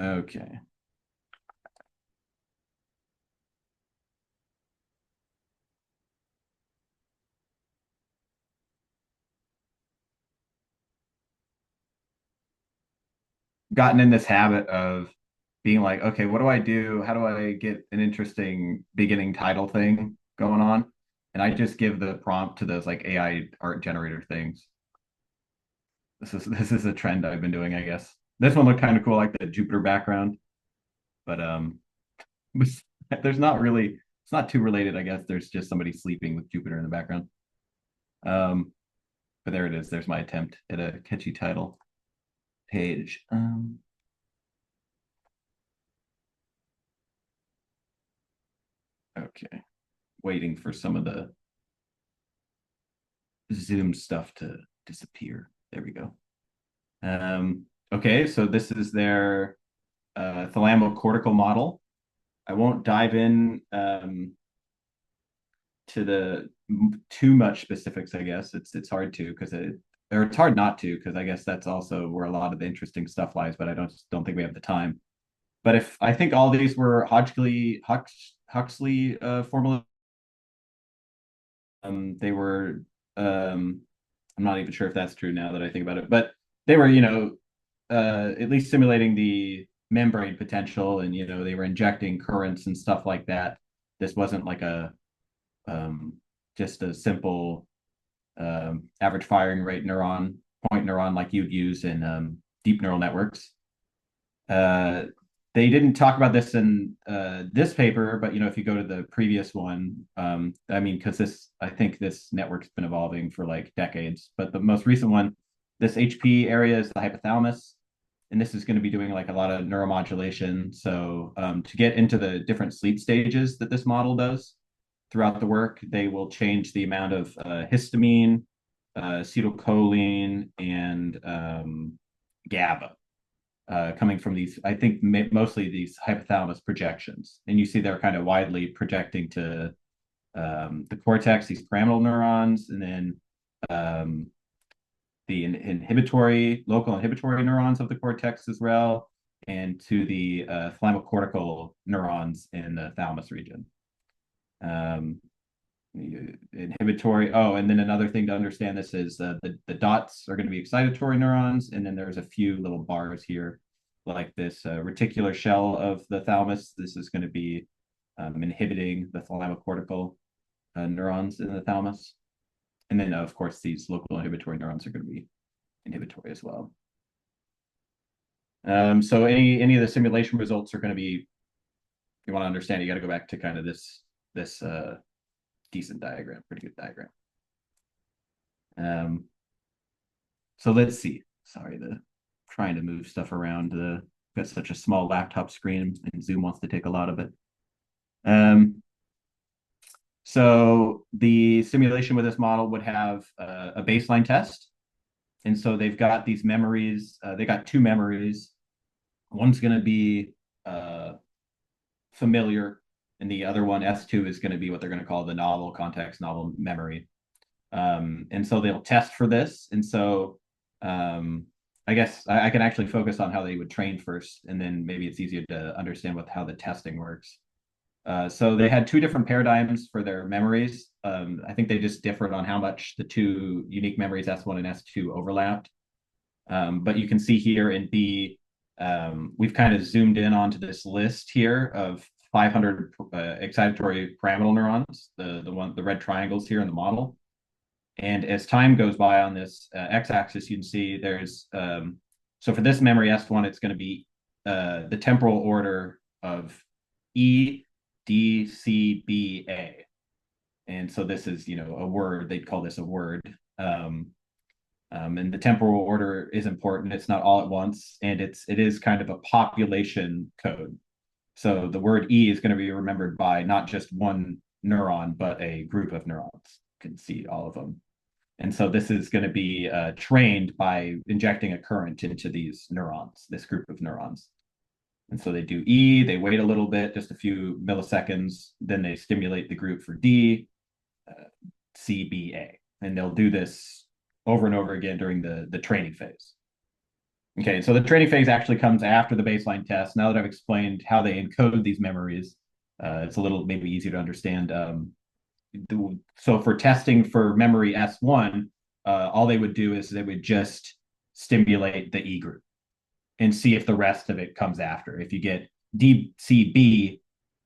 Okay. Gotten in this habit of being like, okay, what do I do? How do I get an interesting beginning title thing going on? And I just give the prompt to those like AI art generator things. This is a trend I've been doing, I guess. This one looked kind of cool, like the Jupiter background, but there's not really it's not too related, I guess. There's just somebody sleeping with Jupiter in the background. Um, but there it is. There's my attempt at a catchy title page. Okay, waiting for some of the Zoom stuff to disappear. There we go. Okay, so this is their thalamocortical model. I won't dive in to the too much specifics, I guess. It's hard to because it's hard not to because I guess that's also where a lot of the interesting stuff lies, but I don't think we have the time. But if I think all these were Huxley formula, they were I'm not even sure if that's true now that I think about it, but they were, at least simulating the membrane potential, and they were injecting currents and stuff like that. This wasn't like a just a simple average firing rate point neuron like you'd use in deep neural networks. Uh, they didn't talk about this in this paper, but if you go to the previous one, I mean, because I think this network's been evolving for like decades. But the most recent one, this HP area is the hypothalamus, and this is going to be doing like a lot of neuromodulation. So to get into the different sleep stages that this model does throughout the work, they will change the amount of histamine, acetylcholine, and GABA coming from these, I think mostly these hypothalamus projections. And you see they're kind of widely projecting to the cortex, these pyramidal neurons, and then the local inhibitory neurons of the cortex as well, and to the thalamocortical neurons in the thalamus region. Um, Inhibitory. Oh, and then another thing to understand this is the dots are going to be excitatory neurons, and then there's a few little bars here, like this reticular shell of the thalamus. This is going to be inhibiting the thalamocortical neurons in the thalamus, and then of course these local inhibitory neurons are going to be inhibitory as well. So any of the simulation results are going to be, if you want to understand, you got to go back to kind of this decent diagram, pretty good diagram. Um, so let's see. Sorry, the trying to move stuff around. Got such a small laptop screen, and Zoom wants to take a lot of it. Um, so the simulation with this model would have a baseline test, and so they've got these memories. They got two memories. One's going to be familiar, and the other one, S2, is going to be what they're going to call the novel context, novel memory. And so they'll test for this. And so I guess I can actually focus on how they would train first, and then maybe it's easier to understand how the testing works. So they had two different paradigms for their memories. I think they just differed on how much the two unique memories S1 and S2 overlapped. But you can see here in B, we've kind of zoomed in onto this list here of 500 excitatory pyramidal neurons, the red triangles here in the model. And as time goes by on this x-axis, you can see there's so for this memory S1, it's going to be the temporal order of E, D, C, B, A. And so this is, a word. They'd call this a word. And the temporal order is important. It's not all at once, and it is kind of a population code. So the word E is going to be remembered by not just one neuron, but a group of neurons. You can see all of them. And so this is going to be trained by injecting a current into these neurons, this group of neurons. And so they do E, they wait a little bit, just a few milliseconds, then they stimulate the group for D, C, B, A. And they'll do this over and over again during the training phase. Okay, so the training phase actually comes after the baseline test. Now that I've explained how they encode these memories, it's a little maybe easier to understand. So for testing for memory S1, all they would do is they would just stimulate the E group and see if the rest of it comes after. If you get DCB,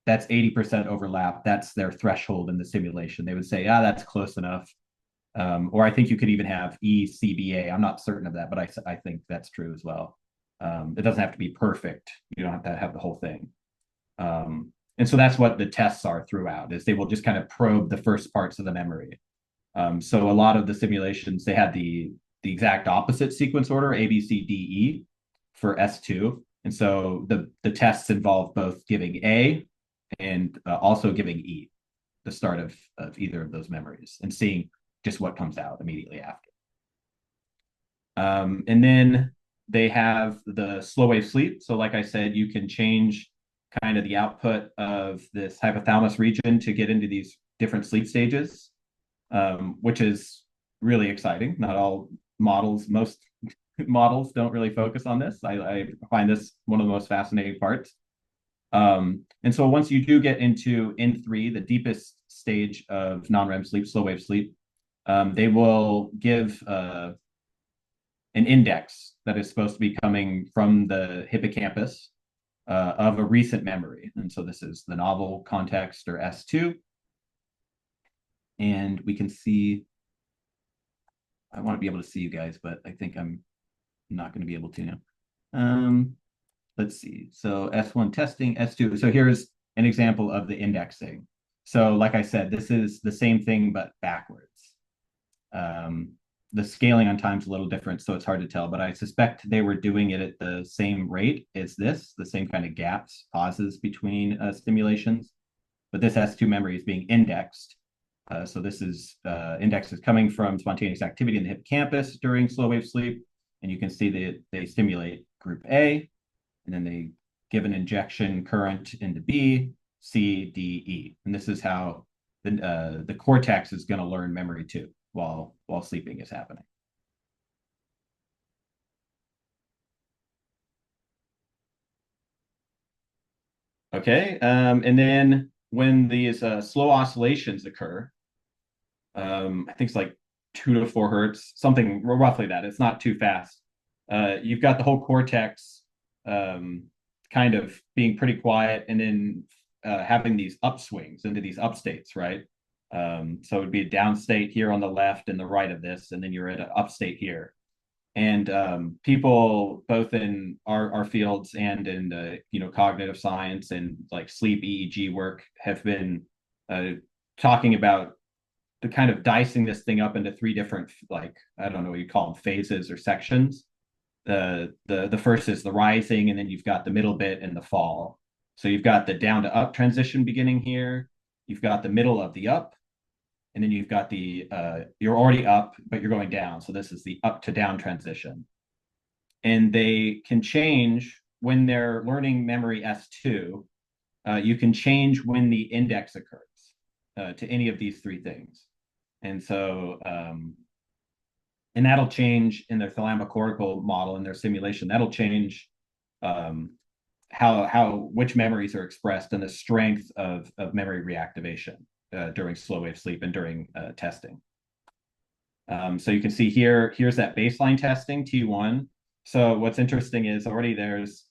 that's 80% overlap. That's their threshold in the simulation. They would say, that's close enough. Or I think you could even have ECBA. I'm not certain of that, but I think that's true as well. It doesn't have to be perfect. You don't have to have the whole thing. And so that's what the tests are throughout, is they will just kind of probe the first parts of the memory. So a lot of the simulations, they had the exact opposite sequence order, A, B, C, D, E for S2. And so the tests involve both giving A and also giving E, the start of either of those memories, and seeing just what comes out immediately after. And then they have the slow wave sleep. So, like I said, you can change kind of the output of this hypothalamus region to get into these different sleep stages, which is really exciting. Not all models, most models don't really focus on this. I find this one of the most fascinating parts. And so once you do get into N3, the deepest stage of non-REM sleep, slow wave sleep, they will give an index that is supposed to be coming from the hippocampus of a recent memory. And so this is the novel context, or S2. And we can see, I want to be able to see you guys, but I think I'm not going to be able to now. Let's see. So S1 testing, S2. So here's an example of the indexing. So like I said, this is the same thing, but backwards. The scaling on time is a little different, so it's hard to tell, but I suspect they were doing it at the same rate as this, the same kind of gaps, pauses between stimulations. But this S2 memory is being indexed. So this is index is coming from spontaneous activity in the hippocampus during slow wave sleep. And you can see that they stimulate group A, and then they give an injection current into B, C, D, E. And this is how the cortex is going to learn memory too, while sleeping is happening. Okay, and then when these slow oscillations occur, I think it's like 2 to 4 hertz, something roughly that. It's not too fast. You've got the whole cortex kind of being pretty quiet, and then having these upswings into these upstates, right? So it would be a downstate here on the left and the right of this, and then you're at an upstate here. And people both in our fields and in the cognitive science and like sleep EEG work have been talking about the kind of dicing this thing up into three different, like, I don't know what you call them, phases or sections. The first is the rising, and then you've got the middle bit and the fall. So you've got the down to up transition beginning here. You've got the middle of the up, and then you've got the you're already up, but you're going down. So this is the up to down transition. And they can change when they're learning memory S2. You can change when the index occurs to any of these three things. And so, and that'll change in their thalamocortical model in their simulation. That'll change how which memories are expressed and the strength of memory reactivation during slow wave sleep and during testing. So you can see here's that baseline testing, T1. So what's interesting is already there's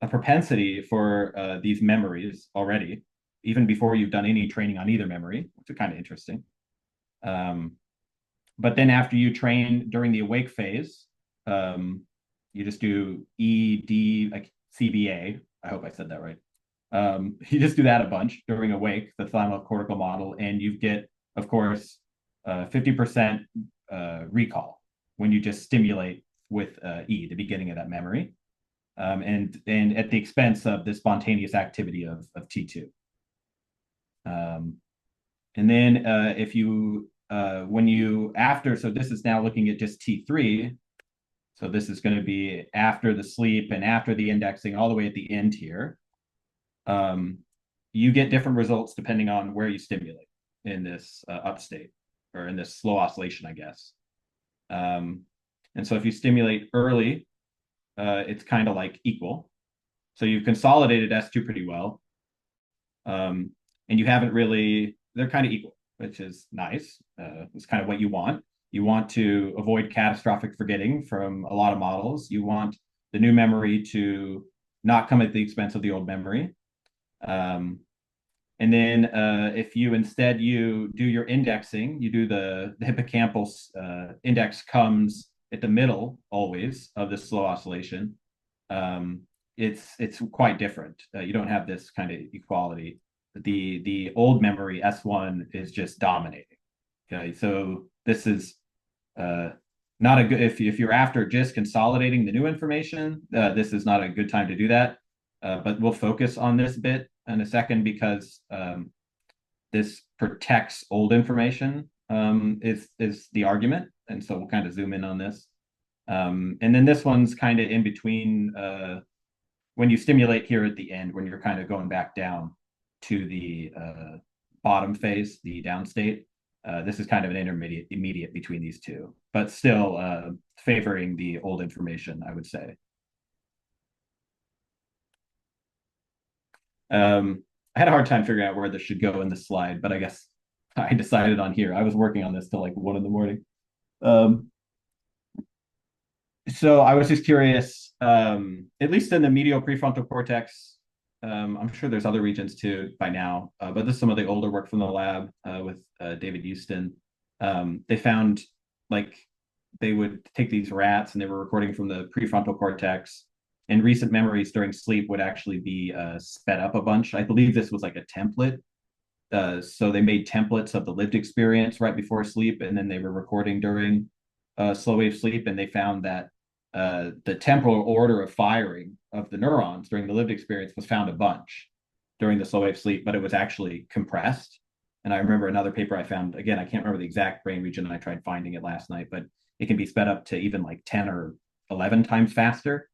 a propensity for these memories already, even before you've done any training on either memory, which is kind of interesting. But then after you train during the awake phase, you just do ED, like CBA. I hope I said that right. You just do that a bunch during awake, the thalamocortical model, and you get, of course, 50% recall when you just stimulate with E, the beginning of that memory, and at the expense of the spontaneous activity of T2. And then if you when you after, so this is now looking at just T3. So this is going to be after the sleep and after the indexing, all the way at the end here. You get different results depending on where you stimulate in this upstate, or in this slow oscillation, I guess. And so if you stimulate early, it's kind of like equal. So you've consolidated S2 pretty well. Um, and you haven't really, they're kind of equal, which is nice. It's kind of what you want. You want to avoid catastrophic forgetting from a lot of models. You want the new memory to not come at the expense of the old memory. Um, and then if you instead you do your indexing, you do the hippocampal index comes at the middle always of the slow oscillation. Um, it's quite different. You don't have this kind of equality. The old memory S1 is just dominating. Okay, so this is uh, not a good if you're after just consolidating the new information. This is not a good time to do that. But we'll focus on this bit in a second because this protects old information is the argument, and so we'll kind of zoom in on this. And then this one's kind of in between when you stimulate here at the end, when you're kind of going back down to the bottom phase, the down state. This is kind of an immediate between these two, but still favoring the old information, I would say. I had a hard time figuring out where this should go in the slide, but I guess I decided on here. I was working on this till like 1 in the morning. Um, so I was just curious, at least in the medial prefrontal cortex, I'm sure there's other regions too by now, but this is some of the older work from the lab with David Houston. They found like they would take these rats and they were recording from the prefrontal cortex, and recent memories during sleep would actually be sped up a bunch. I believe this was like a template. So they made templates of the lived experience right before sleep, and then they were recording during slow wave sleep, and they found that the temporal order of firing of the neurons during the lived experience was found a bunch during the slow wave sleep, but it was actually compressed. And I remember another paper I found, again, I can't remember the exact brain region, and I tried finding it last night, but it can be sped up to even like 10 or 11 times faster.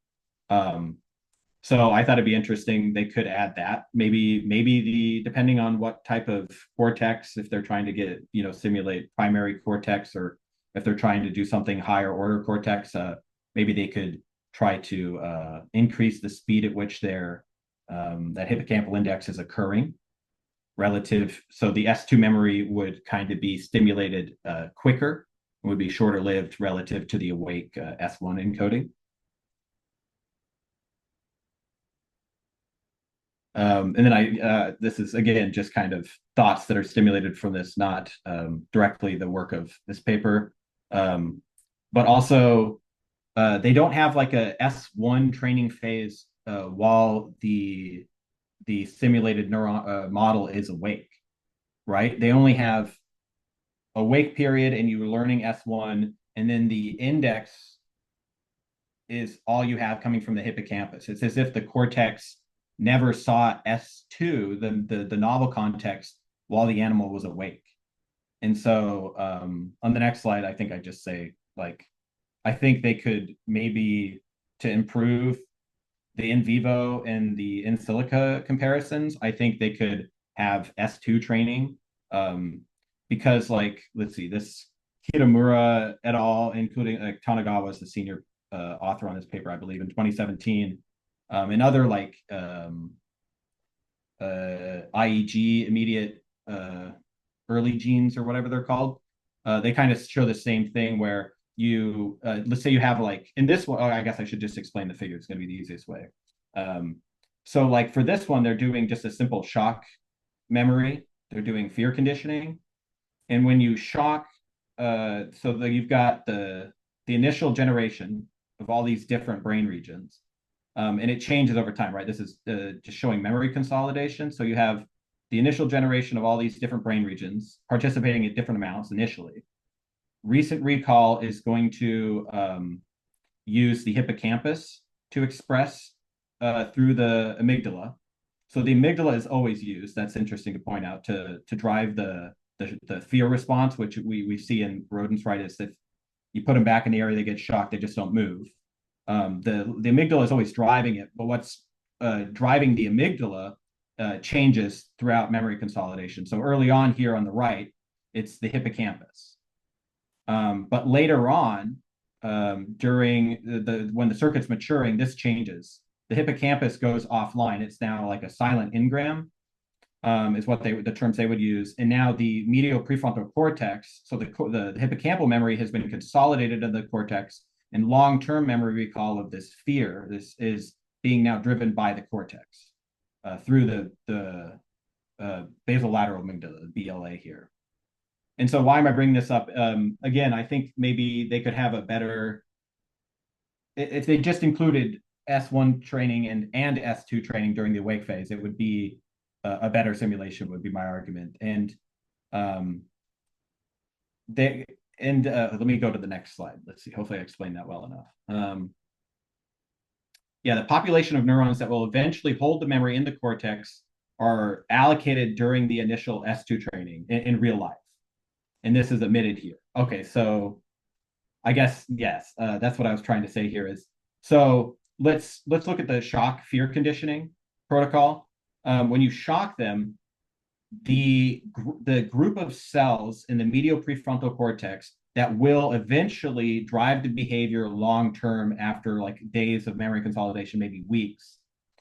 Um, so I thought it'd be interesting. They could add that. Maybe the depending on what type of cortex, if they're trying to get, simulate primary cortex, or if they're trying to do something higher order cortex, maybe they could try to increase the speed at which their that hippocampal index is occurring relative. So the S2 memory would kind of be stimulated quicker, would be shorter lived relative to the awake S1 encoding. And then this is again just kind of thoughts that are stimulated from this, not directly the work of this paper. But also, they don't have like a S1 training phase while the simulated neuron model is awake, right? They only have a wake period, and you're learning S1, and then the index is all you have coming from the hippocampus. It's as if the cortex never saw S2, the novel context, while the animal was awake. And so on the next slide, I think I just say, like, I think they could maybe, to improve the in vivo and the in silica comparisons, I think they could have S2 training. Because, like, let's see, this Kitamura et al., including Tanagawa is the senior author on this paper, I believe, in 2017, and other like IEG, immediate early genes or whatever they're called. They kind of show the same thing where you, let's say you have like, in this one, I guess I should just explain the figure. It's going to be the easiest way. So like for this one, they're doing just a simple shock memory. They're doing fear conditioning. And when you shock, you've got the initial generation of all these different brain regions, and it changes over time, right? This is just showing memory consolidation. So you have the initial generation of all these different brain regions participating at different amounts initially. Recent recall is going to use the hippocampus to express through the amygdala. So the amygdala is always used. That's interesting to point out to drive the fear response, which we see in rodents, right? Is if you put them back in the area, they get shocked, they just don't move. The amygdala is always driving it, but what's driving the amygdala changes throughout memory consolidation. So early on here on the right, it's the hippocampus. But later on, during when the circuit's maturing, this changes. The hippocampus goes offline. It's now like a silent engram, is what the terms they would use. And now the medial prefrontal cortex, so the hippocampal memory has been consolidated in the cortex, and long-term memory recall of this fear, this is being now driven by the cortex through the basolateral amygdala, the BLA here. And so why am I bringing this up? Again, I think maybe they could have a better, if they just included S1 training and S2 training during the awake phase, it would be a better simulation, would be my argument. And um, they and let me go to the next slide. Let's see. Hopefully, I explained that well enough. Yeah, the population of neurons that will eventually hold the memory in the cortex are allocated during the initial S2 training in real life. And this is omitted here. Okay, so I guess yes, that's what I was trying to say here is so let's look at the shock fear conditioning protocol. When you shock them, the group of cells in the medial prefrontal cortex that will eventually drive the behavior long term after like days of memory consolidation, maybe weeks,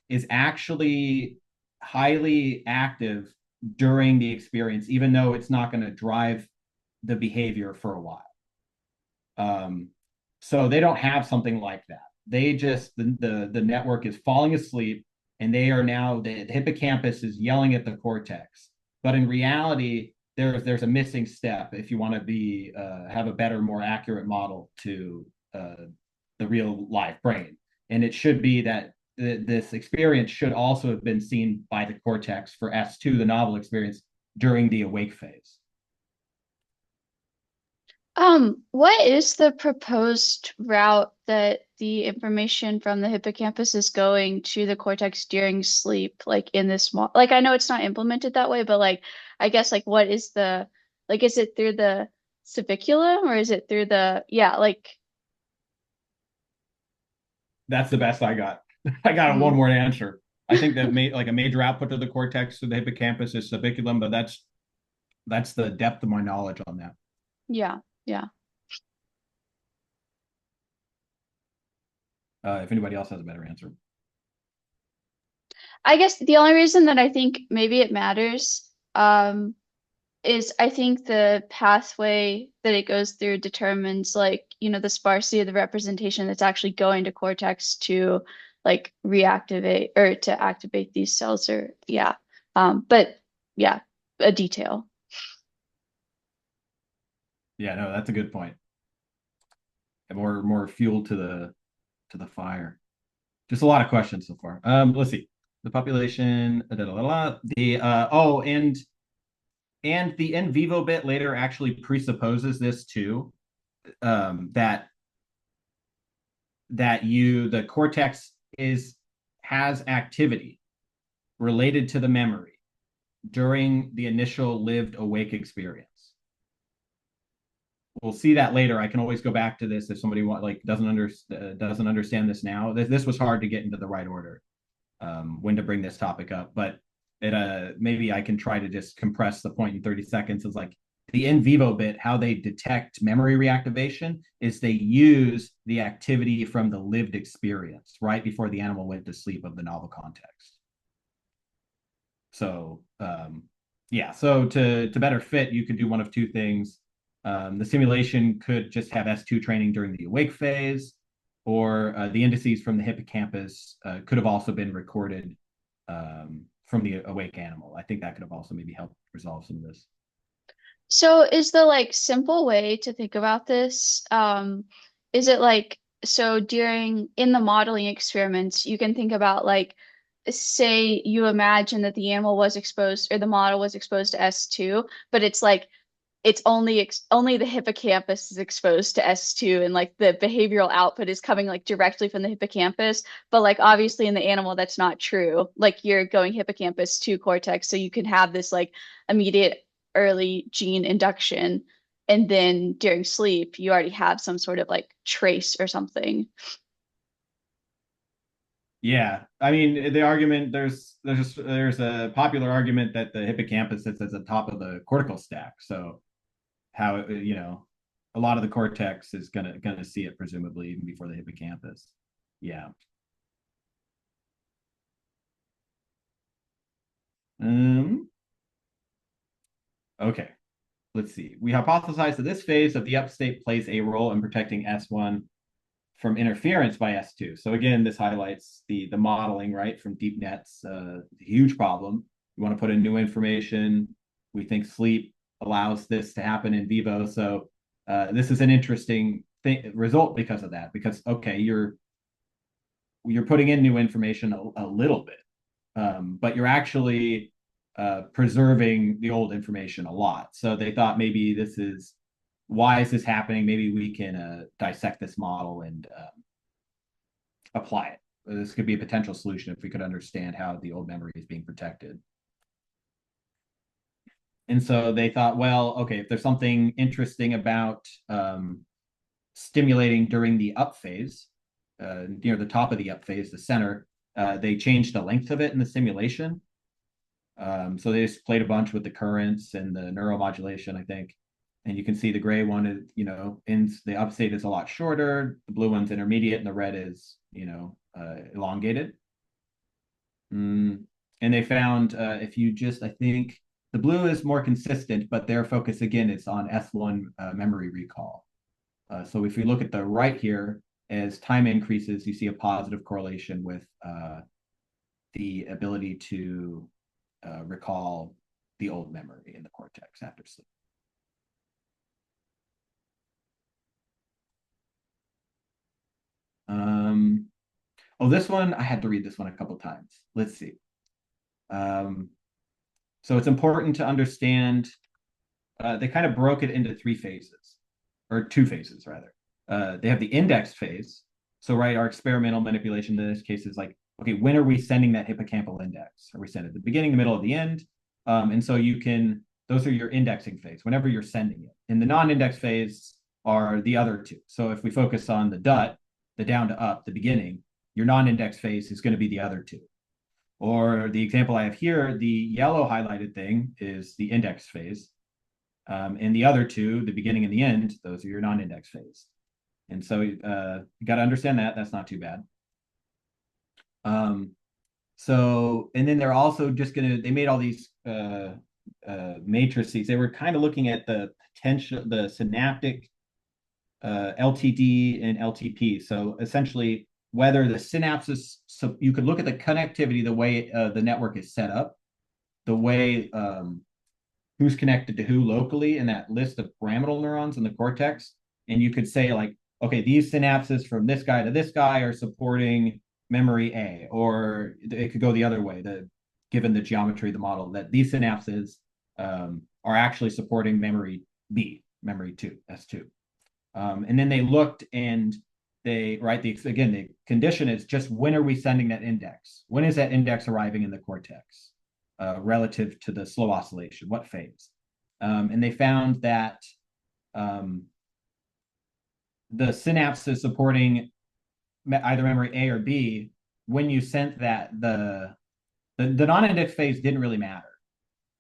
is actually highly active during the experience, even though it's not going to drive the behavior for a while. So they don't have something like that. They just the network is falling asleep, and they are now the hippocampus is yelling at the cortex. But in reality, there's a missing step if you want to be have a better, more accurate model to the real life brain, and it should be that this experience should also have been seen by the cortex for S2, the novel experience, during the awake phase. What is the proposed route that the information from the hippocampus is going to the cortex during sleep, like in this mo like I know it's not implemented that way, but like I guess like what is the like is it through the ceviculum or is it through the yeah, like That's the best I got. I got a one mm, word answer. I think that like a major output to the cortex to the hippocampus is subiculum, but that's the depth of my knowledge on that. yeah, yeah. If anybody else has a better answer, I guess the only reason that I think maybe it matters is I think the pathway that it goes through determines like, you know, the sparsity of the representation that's actually going to cortex to like reactivate or to activate these cells or yeah. But yeah, a detail. yeah, no, that's a good point. More fuel to the fire. Just a lot of questions so far. Let's see. The population, the oh, and the in vivo bit later actually presupposes this too, that the cortex is has activity related to the memory during the initial lived awake experience. We'll see that later. I can always go back to this if somebody doesn't understand this now. This was hard to get into the right order, when to bring this topic up, but it maybe I can try to just compress the point in 30 seconds. Is like the in vivo bit, how they detect memory reactivation is they use the activity from the lived experience right before the animal went to sleep of the novel context. So yeah, so to better fit, you could do one of two things. The simulation could just have S2 training during the awake phase, or the indices from the hippocampus could have also been recorded from the awake animal. I think that could have also maybe helped resolve some of this. So is the like simple way to think about this, is it like so during in the modeling experiments, you can think about like say you imagine that the animal was exposed or the model was exposed to S2, but it's like it's only the hippocampus is exposed to S2 and like the behavioral output is coming like directly from the hippocampus. But like obviously in the animal, that's not true. Like you're going hippocampus to cortex, so you can have this like immediate early gene induction. And then during sleep, you already have some sort of like trace or something. Yeah, I mean the argument there's a popular argument that the hippocampus sits at the top of the cortical stack. So how you know a lot of the cortex is gonna see it presumably even before the hippocampus. Yeah. Um. Okay. Let's see. We hypothesize that this phase of the upstate plays a role in protecting S1 from interference by S2. So again, this highlights the modeling, right, from deep nets, huge problem. We want to put in new information. We think sleep allows this to happen in vivo. So this is an interesting result because of that. Because okay, you're putting in new information a little bit, but you're actually preserving the old information a lot. So they thought maybe this is why is this happening? Maybe we can dissect this model and apply it. This could be a potential solution if we could understand how the old memory is being protected. And so they thought, well, okay, if there's something interesting about stimulating during the up phase, near the top of the up phase, the center, they changed the length of it in the simulation. So they just played a bunch with the currents and the neuromodulation, I think. And you can see the gray one is, in the upstate is a lot shorter, the blue one's intermediate, and the red is, elongated. And they found if you just, I think the blue is more consistent, but their focus again is on S1 memory recall. So if we look at the right here, as time increases, you see a positive correlation with the ability to recall the old memory in the cortex after sleep. Oh, this one, I had to read this one a couple times. Let's see. So it's important to understand, they kind of broke it into three phases, or two phases rather. They have the index phase. So, right, our experimental manipulation in this case is like, okay, when are we sending that hippocampal index? Are we sending it at the beginning, the middle, or the end? And so those are your indexing phase, whenever you're sending it. In the non-index phase are the other two. So if we focus on the DUT, the down to up, the beginning, your non-index phase is going to be the other two. Or the example I have here, the yellow highlighted thing is the index phase. And the other two, the beginning and the end, those are your non-index phase. And so you got to understand that. That's not too bad. So, and then they're also just they made all these matrices. They were kind of looking at the potential, the synaptic LTD and LTP. So essentially, whether the synapses, so you could look at the connectivity, the way the network is set up, the way who's connected to who locally in that list of pyramidal neurons in the cortex. And you could say like, okay, these synapses from this guy to this guy are supporting memory A, or it could go the other way, given the geometry of the model, that these synapses are actually supporting memory B, memory 2, S2. And then they looked and again, the condition is just when are we sending that index? When is that index arriving in the cortex relative to the slow oscillation? What phase? And they found that the synapses supporting either memory A or B, when you sent that, the non-index phase didn't really matter.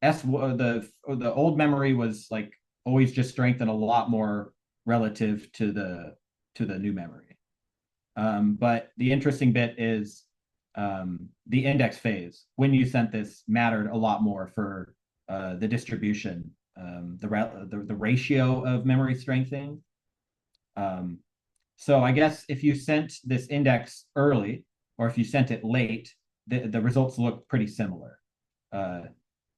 The old memory was like always just strengthened a lot more relative to the new memory. But the interesting bit is the index phase, when you sent this, mattered a lot more for the distribution, the ratio of memory strengthening. So I guess if you sent this index early or if you sent it late, the results look pretty similar.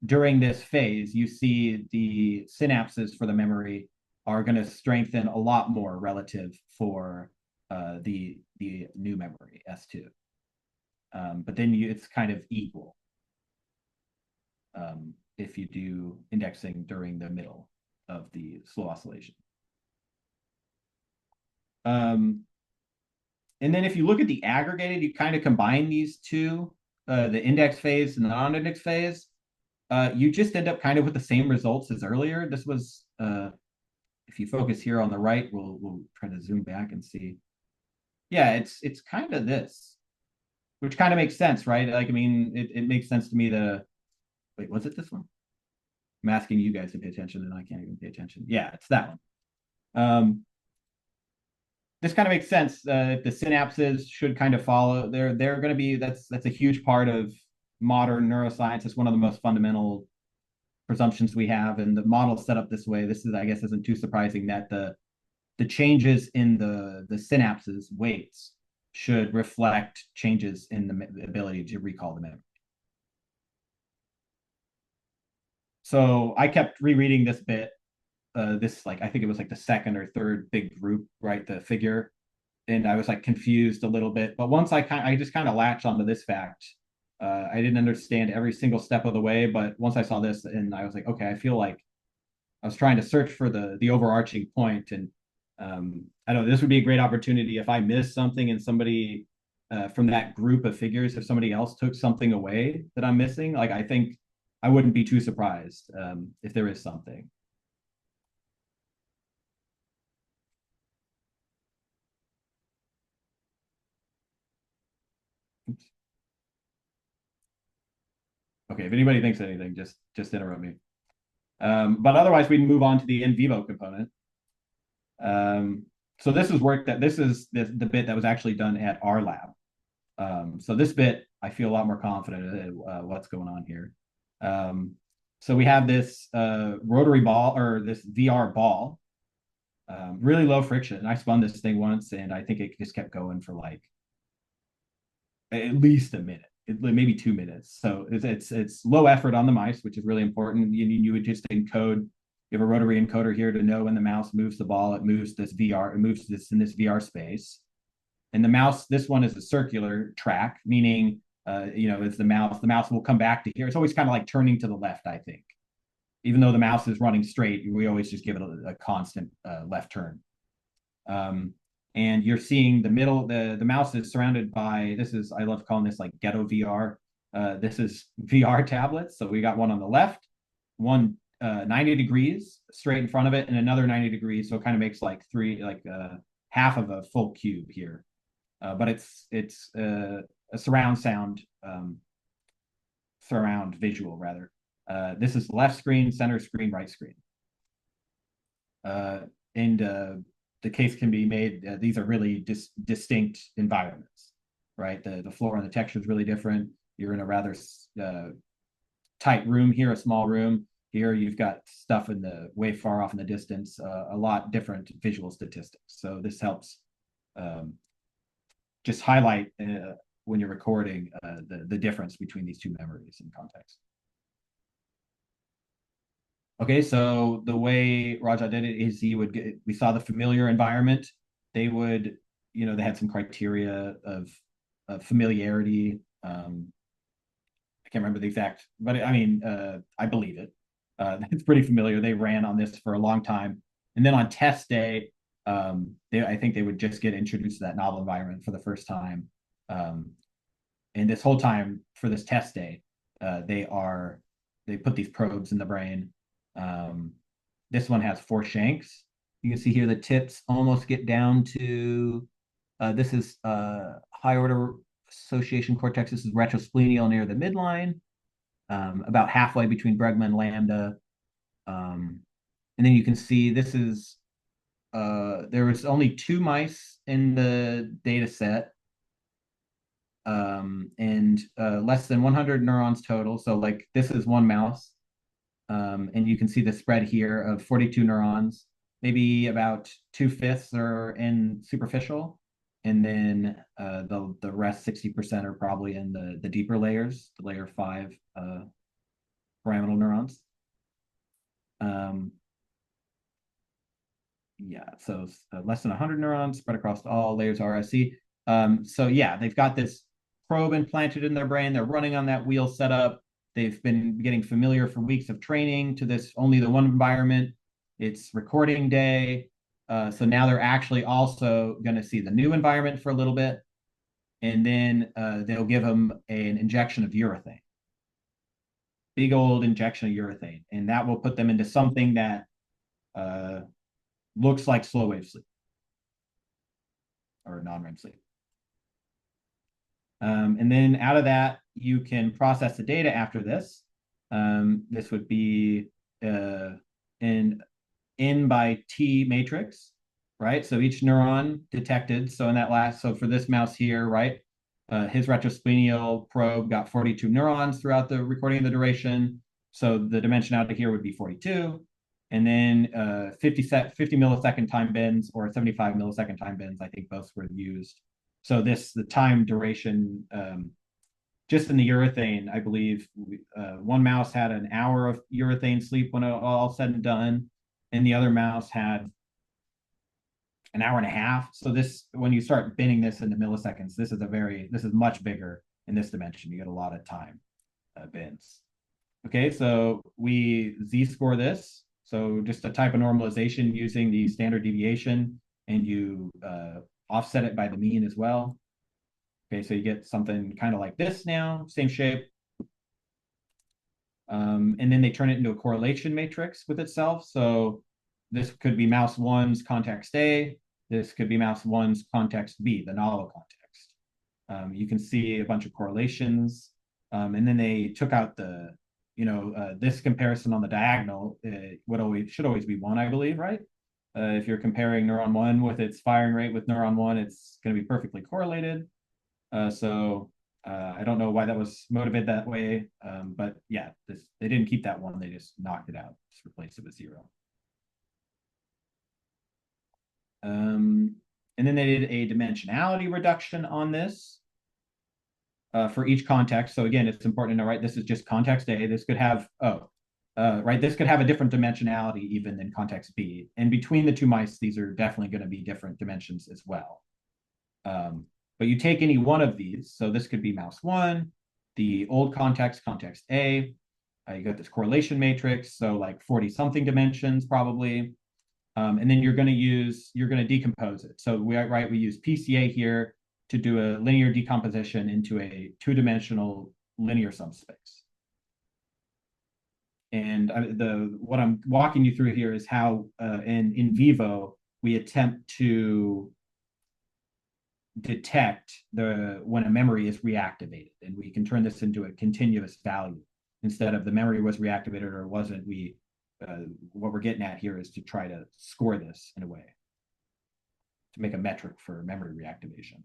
During this phase, you see the synapses for the memory are going to strengthen a lot more relative for the new memory, S2. But then it's kind of equal if you do indexing during the middle of the slow oscillation. And then if you look at the aggregated, you kind of combine these two, the index phase and the non-index phase, you just end up kind of with the same results as earlier. This was, if you focus here on the right, we'll try to zoom back and see. Yeah, it's kind of this, which kind of makes sense, right? Like, I mean, it makes sense to me wait, was it this one? I'm asking you guys to pay attention and I can't even pay attention. Yeah, it's that one. Um, this kind of makes sense. If the synapses should kind of follow, they're going to be that's a huge part of modern neuroscience. It's one of the most fundamental presumptions we have, and the model set up this way. This is, I guess, isn't too surprising that the changes in the synapses weights should reflect changes in the ability to recall the memory. So I kept rereading this bit. This like I think it was like the second or third big group, right? The figure, and I was like confused a little bit. But once I just kind of latched onto this fact. I didn't understand every single step of the way, but once I saw this, and I was like, okay, I feel like I was trying to search for the overarching point, and I don't know, this would be a great opportunity if I missed something and somebody from that group of figures, if somebody else took something away that I'm missing, like I think I wouldn't be too surprised if there is something. Okay, if anybody thinks anything, just interrupt me. But otherwise, we move on to the in vivo component. Um, so this is work that this is the bit that was actually done at our lab. So this bit, I feel a lot more confident in what's going on here. Um, so we have this rotary ball or this VR ball, really low friction. I spun this thing once, and I think it just kept going for like at least a minute, maybe 2 minutes. So it's low effort on the mice, which is really important. You would just encode. You have a rotary encoder here to know when the mouse moves the ball, it moves this VR, it moves this in this VR space. And the mouse, this one is a circular track, meaning it's the mouse will come back to here. It's always kind of like turning to the left, I think. Even though the mouse is running straight, we always just give it a constant left turn. Um, and you're seeing the middle, the mouse is surrounded by, this is, I love calling this like ghetto VR. This is VR tablets. So we got one on the left, one 90 degrees straight in front of it, and another 90 degrees. So it kind of makes like half of a full cube here. But it's a surround visual rather. This is left screen, center screen, right screen. Uh, and the case can be made. These are really distinct environments, right? The floor and the texture is really different. You're in a rather tight room here, a small room. Here you've got stuff in the way far off in the distance, a lot different visual statistics. So this helps um, just highlight when you're recording the difference between these two memories in context. Okay, so the way Raja did it is we saw the familiar environment. They would, they had some criteria of familiarity. I can't remember the exact, but I mean, I believe it. It's pretty familiar. They ran on this for a long time. And then on test day, I think they would just get introduced to that novel environment for the first time. Um, and this whole time for this test day, they put these probes in the brain. Um, this one has 4 shanks. You can see here the tips almost get down to this is high order association cortex. This is retrosplenial near the midline, about halfway between Bregma and Lambda. And then you can see this is there was only 2 mice in the data set, and less than 100 neurons total. So like this is one mouse, and you can see the spread here of 42 neurons. Maybe about 2/5 are in superficial, and then the rest 60% are probably in the deeper layers, the layer 5 pyramidal neurons. Um, yeah, so less than 100 neurons spread across all layers of RSC. So yeah, they've got this probe implanted in their brain. They're running on that wheel setup. They've been getting familiar for weeks of training to this only the one environment. It's recording day. So now they're actually also going to see the new environment for a little bit. And then they'll give them an injection of urethane, big old injection of urethane. And that will put them into something that uh, looks like slow wave sleep or non-REM sleep. And then out of that, you can process the data after this. This would be in N by T matrix, right? So each neuron detected. So in that last, so for this mouse here, right, his retrosplenial probe got 42 neurons throughout the recording of the duration. So the dimensionality here would be 42. And then 50 millisecond time bends or 75 millisecond time bends, I think both were used. So the time duration, just in the urethane, I believe one mouse had an hour of urethane sleep when all said and done, and the other mouse had an hour and a half. So this, when you start bending this into milliseconds, this is much bigger in this dimension. You get a lot of time bends. Okay, so we z-score this. So just a type of normalization using the standard deviation, and you offset it by the mean as well. Okay, so you get something kind of like this now, same shape. And then they turn it into a correlation matrix with itself. So this could be mouse one's context A. This could be mouse one's context B, the novel context. You can see a bunch of correlations. And then they took out this comparison on the diagonal. It should always be one, I believe, right? If you're comparing neuron one with its firing rate with neuron one, it's going to be perfectly correlated. So I don't know why that was motivated that way, but yeah, they didn't keep that one. They just knocked it out, just replaced it with 0. And then they did a dimensionality reduction on this for each context. So again, it's important to know, right? This is just context A. This could have, right, this could have a different dimensionality even than context B. And between the two mice, these are definitely going to be different dimensions as well. But you take any one of these. So this could be mouse one, the old context, context A. You got this correlation matrix, so like 40 something dimensions probably. And then you're going to decompose it. So we use PCA here to do a linear decomposition into a two-dimensional linear subspace. And what I'm walking you through here is how in vivo we attempt to detect when a memory is reactivated, and we can turn this into a continuous value instead of the memory was reactivated or wasn't. What we're getting at here is to try to score this in a way to make a metric for memory reactivation.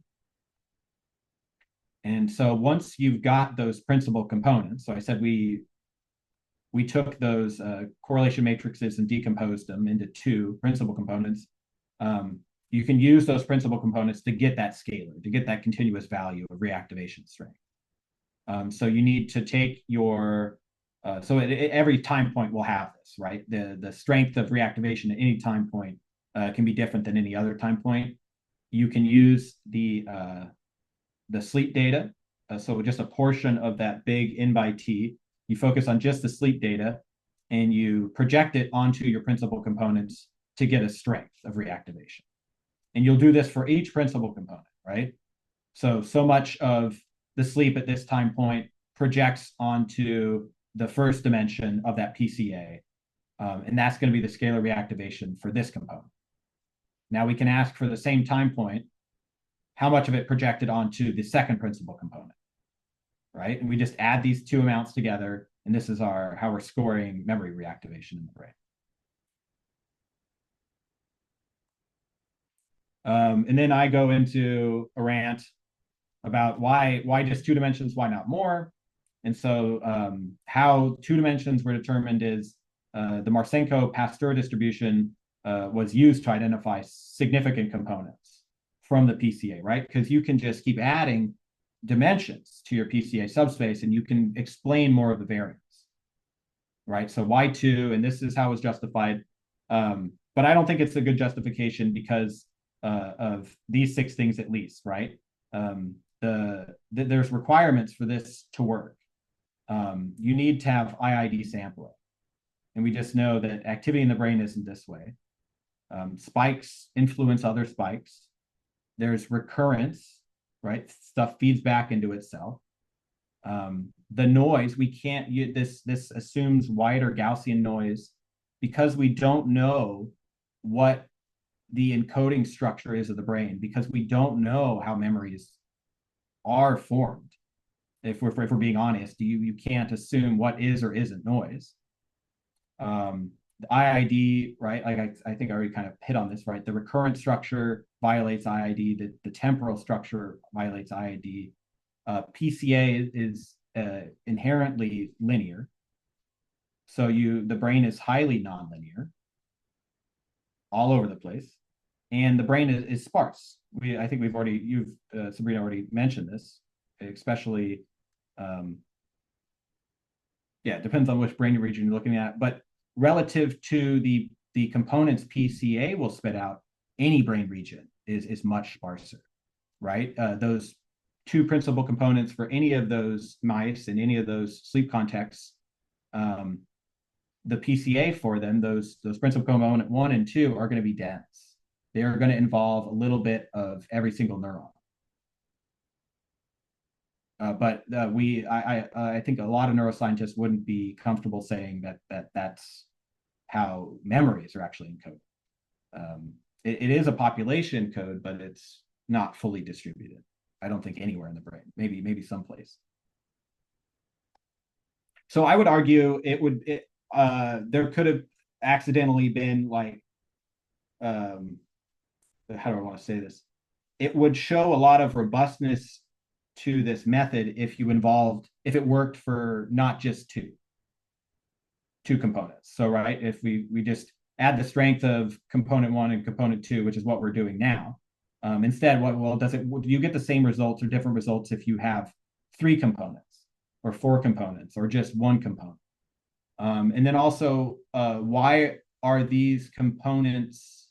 And so once you've got those principal components, so I said we took those correlation matrices and decomposed them into two principal components. You can use those principal components to get that scalar, to get that continuous value of reactivation strength. So you need to take your, every time point will have this, right? The strength of reactivation at any time point can be different than any other time point. You can use the sleep data. So just a portion of that big N by T, you focus on just the sleep data and you project it onto your principal components to get a strength of reactivation. And you'll do this for each principal component, right? So much of the sleep at this time point projects onto the first dimension of that PCA. And that's going to be the scalar reactivation for this component. Now we can ask for the same time point, how much of it projected onto the second principal component, right? And we just add these two amounts together, and this is how we're scoring memory reactivation in the brain. And then I go into a rant about why just 2 dimensions, why not more? And so how 2 dimensions were determined is the Marchenko-Pasteur distribution was used to identify significant components from the PCA, right? Because you can just keep adding dimensions to your PCA subspace and you can explain more of the variance, right? So Y2, and this is how it was justified. But I don't think it's a good justification because of these 6 things at least, right? There's requirements for this to work. You need to have IID sampling. And we just know that activity in the brain isn't this way. Spikes influence other spikes. There's recurrence, right? Stuff feeds back into itself. The noise, we can't use this assumes wider Gaussian noise because we don't know what the encoding structure is of the brain, because we don't know how memories are formed. If we're being honest, you can't assume what is or isn't noise. the IID, right? Like I think I already kind of hit on this, right? The recurrent structure violates IID, the temporal structure violates IID. PCA is inherently linear. So the brain is highly nonlinear all over the place. And the brain is sparse. I think Sabrina already mentioned this, especially, um, yeah, it depends on which brain region you're looking at, but relative to the components PCA will spit out, any brain region is much sparser, right? Those two principal components for any of those mice in any of those sleep contexts, um, the PCA for them, those principal component one and two are going to be dense. They are going to involve a little bit of every single neuron. But I think a lot of neuroscientists wouldn't be comfortable saying that's how memories are actually encoded. It is a population code, but it's not fully distributed. I don't think anywhere in the brain. Maybe someplace. So I would argue there could have accidentally been like, um, how do I want to say this? It would show a lot of robustness to this method if it worked for not just two components. So right, if we just add the strength of component one and component two, which is what we're doing now. Instead, do you get the same results or different results if you have three components or four components or just one component? And then also, why are these components,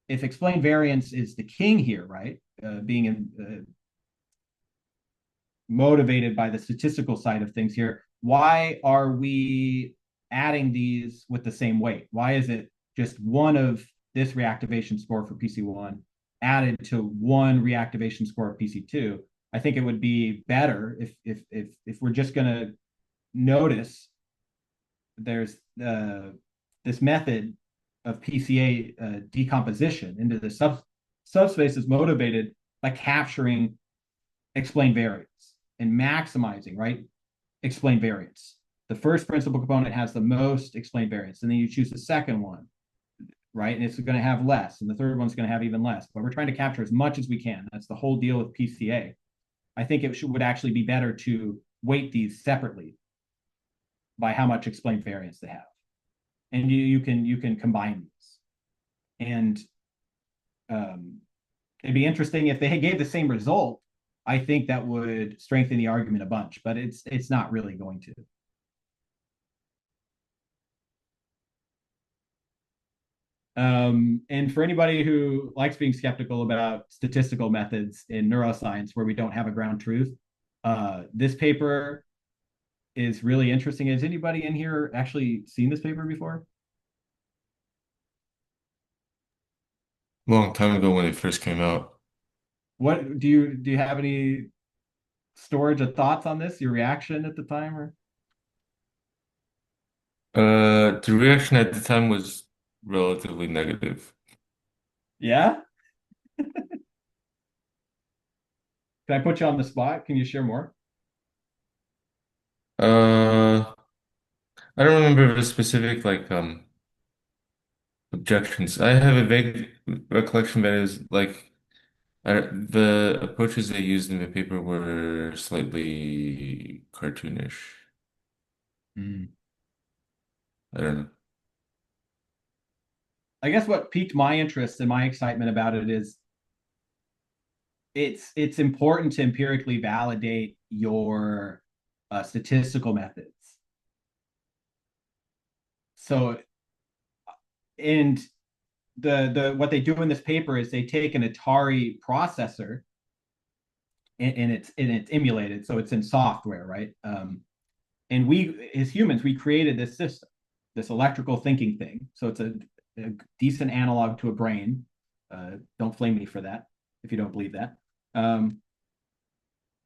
if explained variance is the king here, right? Being motivated by the statistical side of things here, why are we adding these with the same weight? Why is it just one of this reactivation score for PC1 added to one reactivation score of PC2? I think it would be better if we're just going to notice there's this method of PCA decomposition into the subspace is motivated by capturing explained variance and maximizing, right? Explained variance. The first principal component has the most explained variance, and then you choose the second one, right? And it's going to have less, and the third one's going to have even less. But we're trying to capture as much as we can. That's the whole deal with PCA. I think would actually be better to weight these separately by how much explained variance they have, and you can combine these. And it'd be interesting if they gave the same result. I think that would strengthen the argument a bunch, but it's not really going to. And for anybody who likes being skeptical about statistical methods in neuroscience where we don't have a ground truth, this paper is really interesting. Has anybody in here actually seen this paper before? Long time ago when it first came out. What do you have any storage of thoughts on this? Your reaction at the time, or The reaction at the time was relatively negative. yeah? Can I put you on the spot? Can you share more? Uh, I don't remember the specific objections. I have a vague recollection that is the approaches they used in the paper were slightly cartoonish. Mm. I don't know. I guess what piqued my interest and my excitement about it is it's important to empirically validate your statistical methods. So, and the what they do in this paper is they take an Atari processor and it's emulated, so it's in software, right? And we as humans we created this system, this electrical thinking thing. So it's a decent analog to a brain. Don't flame me for that if you don't believe that. Um,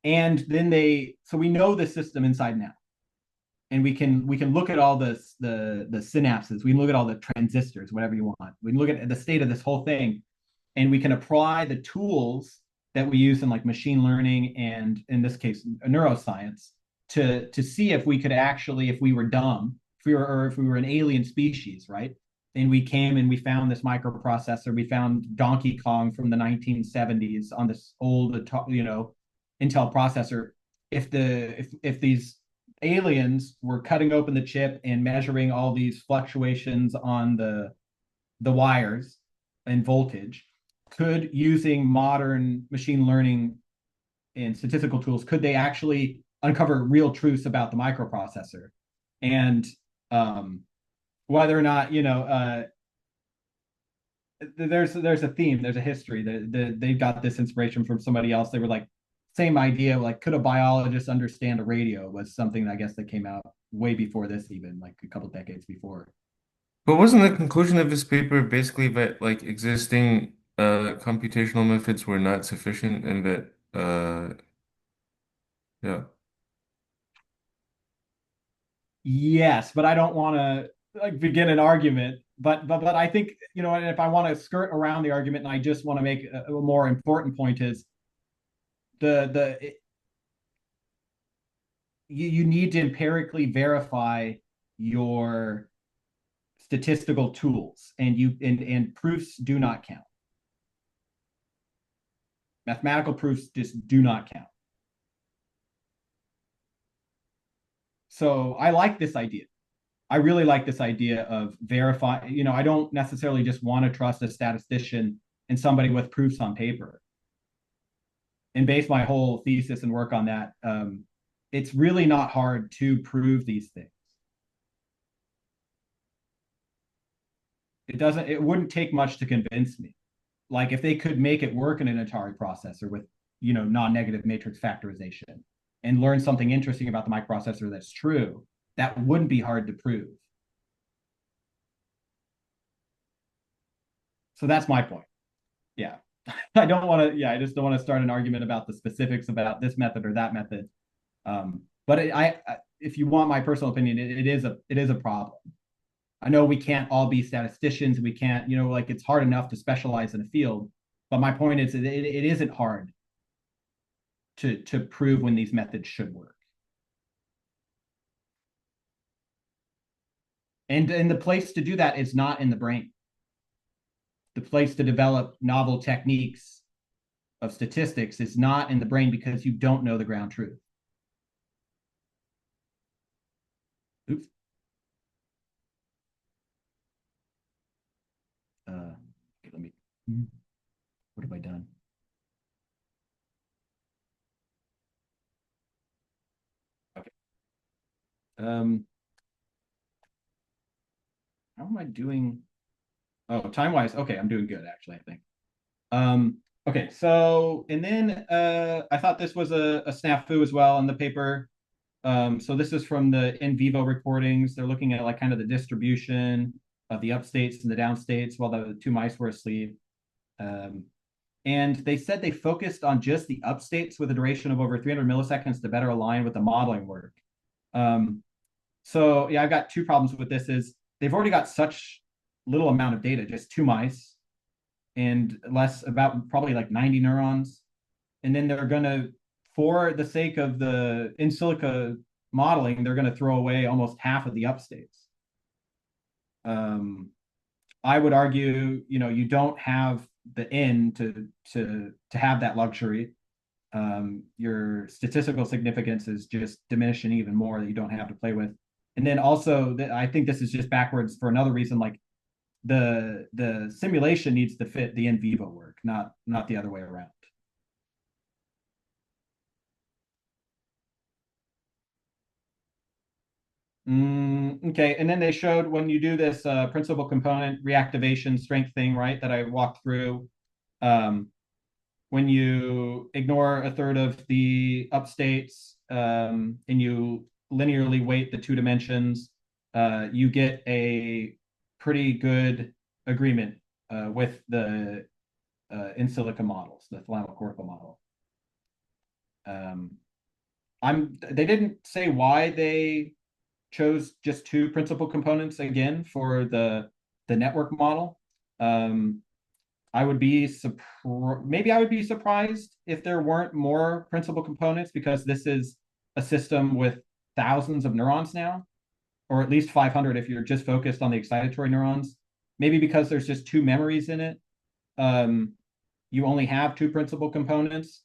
and then so we know the system inside and out, and we can look at all the synapses. We can look at all the transistors, whatever you want. We can look at the state of this whole thing, and we can apply the tools that we use in like machine learning and in this case neuroscience to see if we could actually, if we were dumb, if we were an alien species, right? and we came and we found this microprocessor. We found Donkey Kong from the 1970s on this old, Intel processor. If these aliens were cutting open the chip and measuring all these fluctuations on the wires and voltage, could, using modern machine learning and statistical tools, could they actually uncover real truths about the microprocessor? And whether or not, there's a theme, there's a history. They got this inspiration from somebody else. They were like, same idea, like, could a biologist understand a radio, was something I guess that came out way before this, even like a couple decades before. But wasn't the conclusion of this paper basically that like existing computational methods were not sufficient and that yeah. Yes, but I don't want to like begin an argument. But I think, and if I want to skirt around the argument, and I just want to make a more important point, is the you need to empirically verify your statistical tools, and proofs do not count. Mathematical proofs just do not count. So I like this idea. I really like this idea of verify. I don't necessarily just want to trust a statistician and somebody with proofs on paper and base my whole thesis and work on that. It's really not hard to prove these things. It wouldn't take much to convince me. Like, if they could make it work in an Atari processor with, non-negative matrix factorization, and learn something interesting about the microprocessor that's true, that wouldn't be hard to prove. So that's my point. Yeah. I just don't want to start an argument about the specifics about this method or that method. But if you want my personal opinion, it is a problem. I know we can't all be statisticians. We can't, like, it's hard enough to specialize in a field. But my point is, it isn't hard to prove when these methods should work. And the place to do that is not in the brain. The place to develop novel techniques of statistics is not in the brain, because you don't know the ground truth. Oops. Okay, let me. What have I done? Okay. How am I doing? Oh, time-wise, okay, I'm doing good, actually, I think. Okay, so, and then I thought this was a snafu as well in the paper. So this is from the in vivo recordings. They're looking at like kind of the distribution of the upstates and the downstates while the two mice were asleep. And they said they focused on just the upstates with a duration of over 300 milliseconds to better align with the modeling work. So yeah, I've got two problems with this. Is they've already got such little amount of data, just two mice, and less, about probably like 90 neurons. And then they're going to, for the sake of the in silico modeling, they're going to throw away almost half of the upstates. I would argue, you don't have the N to have that luxury. Your statistical significance is just diminishing even more, that you don't have to play with. And then also, I think this is just backwards for another reason. Like, the simulation needs to fit the in vivo work, not the other way around. Okay, and then they showed when you do this principal component reactivation strength thing, right, that I walked through. When you ignore a third of the upstates, and you linearly weight the two dimensions, you get a pretty good agreement with the in silico models, the thalamocortical model. They didn't say why they chose just two principal components again for the network model. I would be maybe I would be surprised if there weren't more principal components, because this is a system with thousands of neurons now, or at least 500 if you're just focused on the excitatory neurons. maybe because there's just two memories in it, um, you only have two principal components.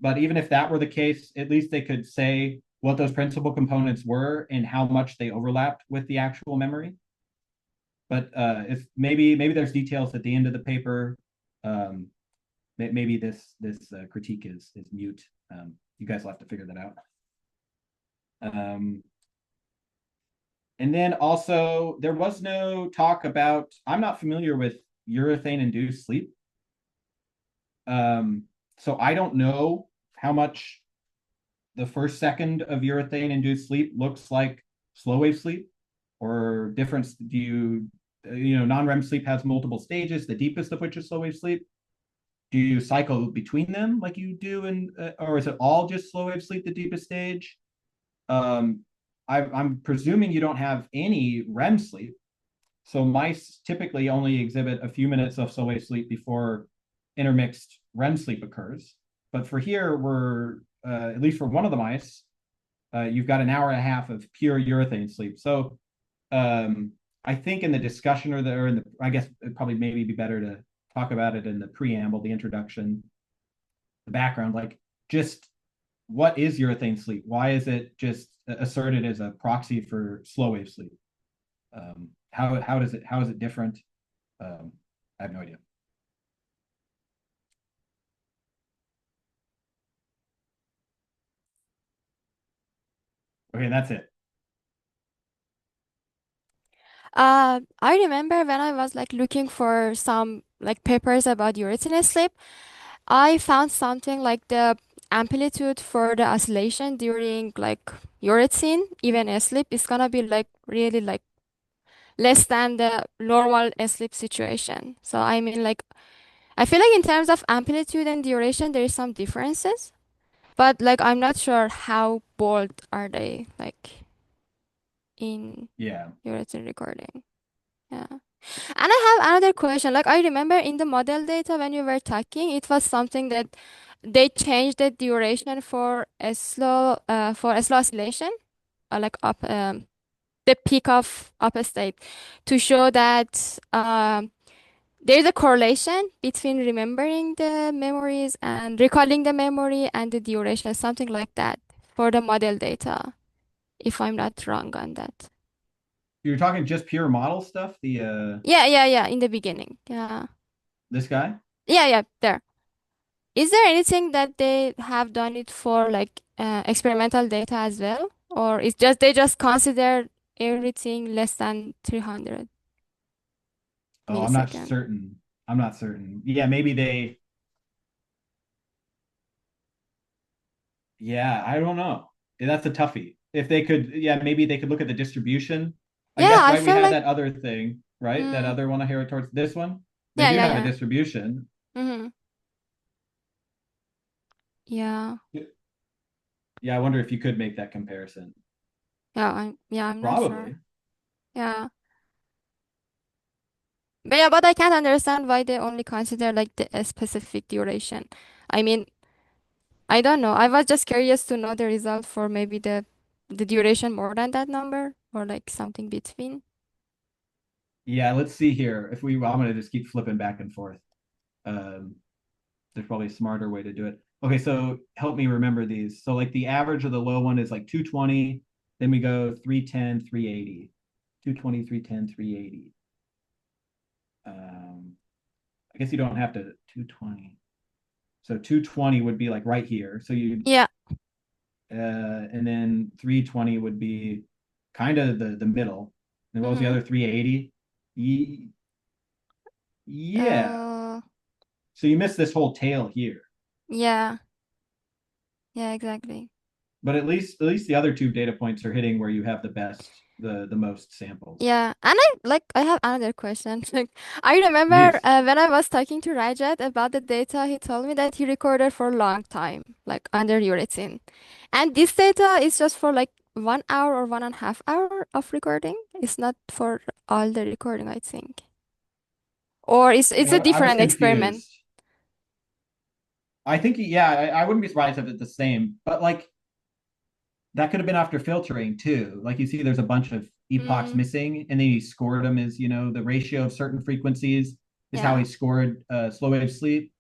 But even if that were the case, at least they could say what those principal components were and how much they overlapped with the actual memory. But if maybe there's details at the end of the paper. Um, maybe this critique is mute. You guys will have to figure that out. And then also there was no talk about. I'm not familiar with urethane-induced sleep, so I don't know how much the first second of urethane-induced sleep looks like slow wave sleep, or difference. Do you non-REM sleep has multiple stages, the deepest of which is slow wave sleep. Do you cycle between them like you do in, or is it all just slow wave sleep, the deepest stage? Um, I'm presuming you don't have any REM sleep. So mice typically only exhibit a few minutes of slow wave sleep before intermixed REM sleep occurs. But for here, we're at least for one of the mice, you've got an hour and a half of pure urethane sleep. So um, I think in the discussion or in the, I guess it probably maybe be better to talk about it in the preamble, the introduction, the background, like just what is urethane sleep? Why is it just asserted as a proxy for slow wave sleep? How is it different? I have no idea. Okay, that's it. I remember when I was like looking for some like papers about urethane sleep, I found something like the amplitude for the oscillation during like urethane, even asleep, is gonna be like really like less than the normal sleep situation. So I mean like I feel like in terms of amplitude and duration there is some differences, but like I'm not sure how bold are they like in Yeah. urethane recording. Yeah. And I have another question. Like I remember in the model data when you were talking, it was something that they changed the duration for a slow oscillation, like up the peak of up state, to show that there's a correlation between remembering the memories and recalling the memory and the duration, something like that for the model data, if I'm not wrong on that. You're talking just pure model stuff, the Yeah, yeah, yeah, in the beginning. Yeah. this guy? Yeah, yeah, there. Is there anything that they have done it for like experimental data as well? Or it's just they just consider everything less than 300 Oh, I'm not millisecond? certain. I'm not certain. Yeah, maybe they. Yeah, I don't know. That's a toughie. If they could, yeah, maybe they could look at the distribution. I Yeah, guess, I right? We feel had like that other thing, right? That mm, other one I hear towards this one. They yeah, do yeah, have a yeah. distribution. Mm-hmm. Yeah. Yeah, I wonder if you could make that comparison. I'm not sure. Probably. Yeah. But yeah, but I can't understand why they only consider like the a specific duration. I mean, I don't know. I was just curious to know the result for maybe the duration more than that number or like something between. Yeah, let's see here. If we, well, I'm gonna just keep flipping back and forth. Um, there's probably a smarter way to do it. Okay, so help me remember these. So like the average of the low one is like 220, then we go 310, 380. 220, 310, 380. I guess you don't have to 220. So 220 would be like right here. So you Yeah. and then 320 would be kind of the middle. And what was the Mm-hmm. other 380? Yeah. Uh, So you missed this whole tail here. yeah. Yeah, exactly. But at least the other two data points are hitting where you have the best, the most samples. Yeah. And I have another question. Like I remember Yes. when I was talking to Rajat about the data, he told me that he recorded for a long time, like under urethane. And this data is just for like 1 hour or 1.5 hour of recording. It's not for all the recording, I think. Or it's a I was different experiment. confused. I think, yeah, I wouldn't be surprised if it's the same, but like that could have been after filtering too. Like you see, there's a bunch of epochs Mm, missing, and then he scored them as the ratio of certain frequencies is how yeah, he scored slow wave sleep.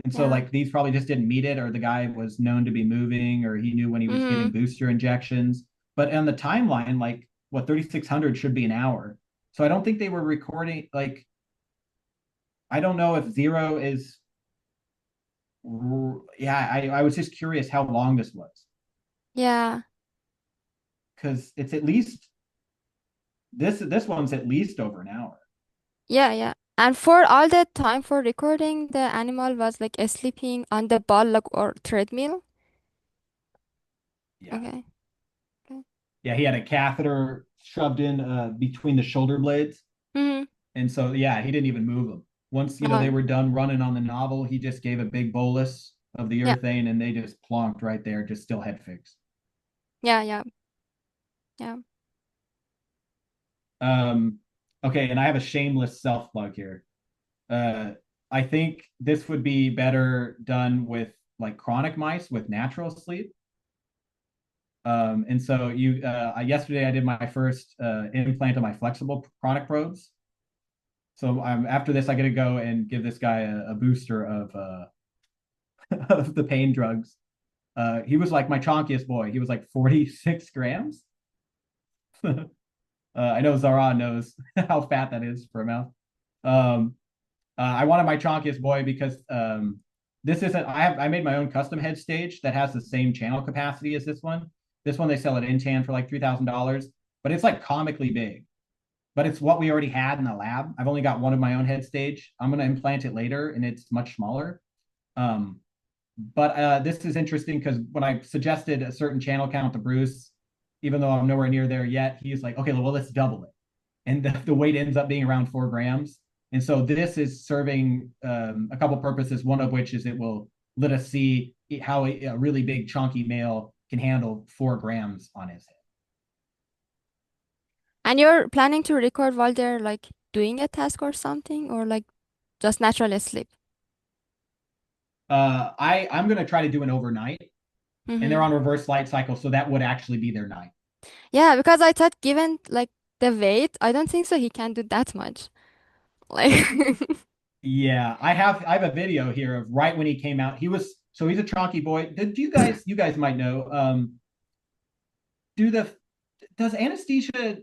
And so yeah. like these probably just didn't meet it, or the guy was known to be moving, or he knew when he was Mm-hmm. giving booster injections. But on the timeline, like what 3600 should be an hour. So I don't think they were recording. Like I don't know if zero is. Yeah, I was just curious how long this was Yeah, because it's at least this one's at least over an hour. yeah, yeah. And for all the time for recording, the animal was like sleeping on the ball like or treadmill. Yeah. Okay. Okay. Yeah, he had a catheter shoved in between the shoulder blades. Mm-hmm. And so yeah, he didn't even move them. Once, they Oh, were done running on the novel, he just gave a big bolus of the yeah, urethane and they just plonked right there, just still head fixed. yeah, yeah, yeah. Um, okay, and I have a shameless self plug here. Uh, I think this would be better done with like chronic mice with natural sleep. And so yesterday I did my first implant of my flexible chronic probes. So after this, I got to go and give this guy a booster of of the pain drugs. He was like my chonkiest boy. He was like 46 grams. I know Zara knows how fat that is for a mouse. Um, I wanted my chonkiest boy because this isn't. I made my own custom head stage that has the same channel capacity as this one. This one they sell at Intan for like $3,000, but it's like comically big. But it's what we already had in the lab. I've only got one of my own head stage. I'm going to implant it later, and it's much smaller. Um, but this is interesting because when I suggested a certain channel count to Bruce, even though I'm nowhere near there yet, he's like, okay, well, let's double it. And the weight ends up being around 4 grams. And so this is serving a couple purposes, one of which is it will let us see how a really big, chunky male can handle 4 grams on his head. And you're planning to record while they're like doing a task or something, or like just natural sleep? I'm going to try to do an overnight, and they're Mm-hmm. on reverse light cycle, so that would actually be their night. Yeah, because I thought given like the weight, I don't think so he can do that much. Like, Yeah, I have a video here of right when he came out. He's a chunky boy. Did you guys might know? Do the does anesthesia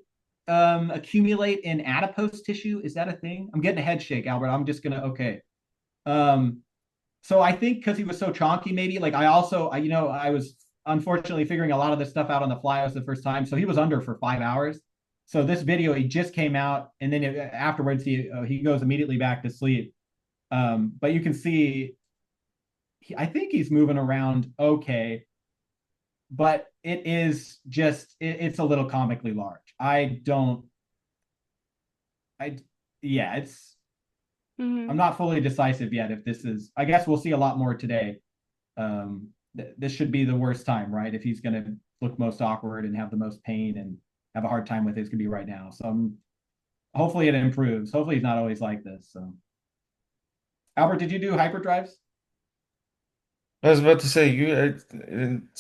accumulate in adipose tissue? Is that a thing? I'm getting a head shake, Albert. I'm just gonna okay. Um, so I think because he was so chonky, maybe like I was unfortunately figuring a lot of this stuff out on the fly. It was the first time, so he was under for 5 hours. So this video he just came out, and then afterwards he goes immediately back to sleep. But you can see, I think he's moving around okay, but it's a little comically large. I don't, I, yeah, hmm. I'm not fully decisive yet if this is, I guess we'll see a lot more today. This should be the worst time, right? If he's going to look most awkward and have the most pain and have a hard time with it, it's going to be right now. So hopefully it improves. Hopefully he's not always like this. So, Albert, did you do hyperdrives? I was about to say it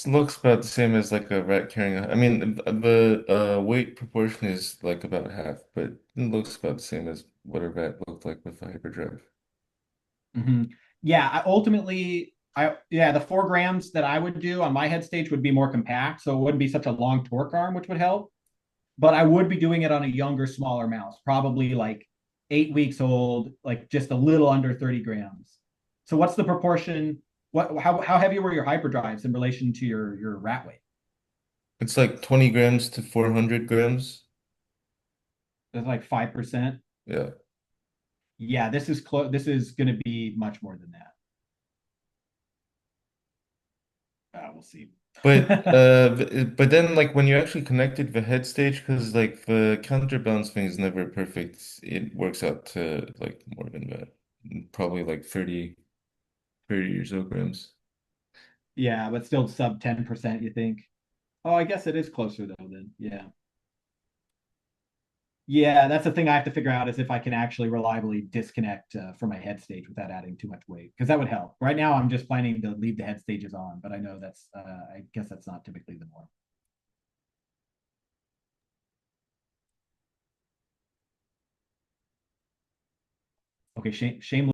looks about the same as like a rat carrying I mean the weight proportion is like about half, but it looks about the same as what a rat looked like with the hyperdrive. Mm-hmm. Yeah, the 4 grams that I would do on my head stage would be more compact, so it wouldn't be such a long torque arm, which would help. But I would be doing it on a younger, smaller mouse, probably like 8 weeks old, like just a little under 30 grams. So what's the proportion? How heavy were your hyperdrives in relation to your rat weight? It's like 20 grams to 400 grams. It's like 5%. Yeah. Yeah, this is close. This is going to be much more than that. We'll see. But then like when you actually connected the head stage, because like the counterbalance thing is never perfect, it works out to like more than that. Probably like 30 or so grams. Yeah, but still sub 10%, you think? Oh, I guess it is closer though then. Yeah. Yeah, that's the thing I have to figure out is if I can actually reliably disconnect from my head stage without adding too much weight, because that would help. Right now, I'm just planning to leave the head stages on, but I know I guess that's not typically the norm. Okay, shame